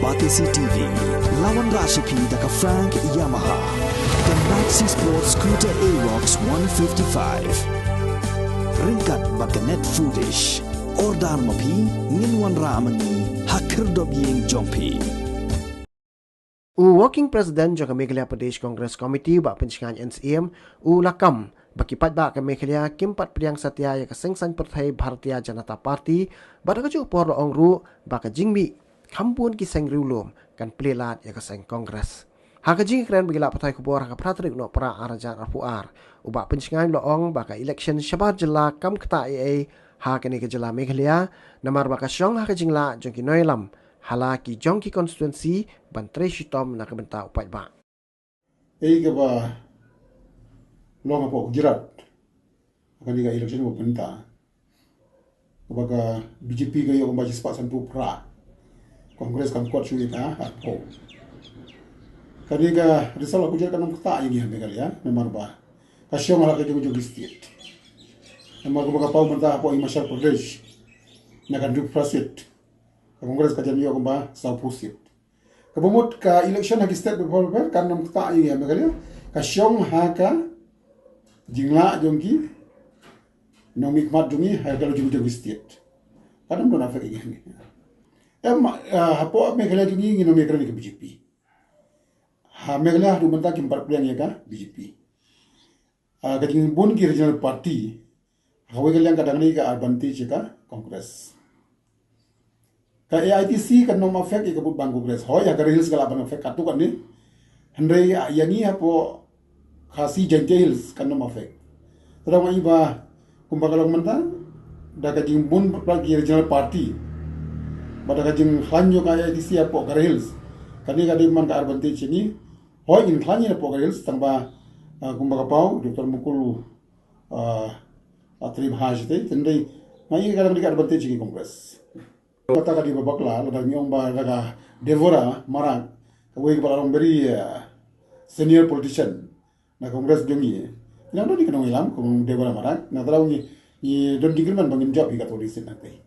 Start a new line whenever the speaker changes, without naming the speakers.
Batisi TV, lawan Rashipi daka Frank Yamaha, dan Maxi Sports Scooter Aerox 155. Ringkat baka net foodish, ordar mapi, nginwan ramani, hakir dobiyeng jompi.
Working President Jaga Meghalaya Pradesh Congress Committee bak pencingan NCM lakam bakipat bak ke Meghalaya kimpat priang satya ya kesengsan pertai Bharatiya Janata Party bak kaju por ong ru bak jingmi kampun ki seng riulum kan pelelat ya keseng Kongres. Hak jing keren bagi pertai kubur hak pratrik no pra araja rapuar ubak pencingan lo ong bak election syabar jela kam keta AA hak ni ke jela Meghalaya namar bak syong hak jingla jongki noilam halaki jongki konstituensi bantre shitom nak bentak upai ba.
Ke ba long apa Gujarat akan diga election mo benta. Baga BJP ga yo ba jispa santu pra. Kongres kam kuat suri ta apo. Kadiga risala Gujarat kan kata ini Meghalaya memang ba. Kasyo mala ka jung state. Memang baga pau benta apo Himachal Pradesh. Nakan du prasit. Kongres kajian yo ba South Pusit. Kabumut ka election hagi state developer kan nam ta ini Meghalaya ka syong ha ka jingla jongki nomik mat jungi ha ka jung state. Kadam do na fa ini. Hapo Meghalaya jungi ngi nomik ke BJP. Ha Meghalaya du menta kim par priang ya ka BJP. Ka jing bun ki regional party hawe yang kadang ni ka advantage ka Kongres. Ka AITC kan nom afek ikabut bang Kongres hoy agar hills kala ban afek katu kan ni hendai yangi apo khasi jente hills kan nom afek tadang iba kumbagalong menta da ka jing bun bagi regional party bada ka jing hanyo ka AITC apo agar hills kani ka di man ka advantage ni hoy in hanyo apo agar hills tangba kumbagapau Dr. Mukulu atri bhajte tendai ngai ka di advantage ni Kongres. Kata kadi babakla ladang nyong ba daga Devora Marang kawai balarong beri senior politician na Kongres jongi nang do di kanong ilam kung Devora Marang na taraw ni don digriman bangin job ikat polisin natin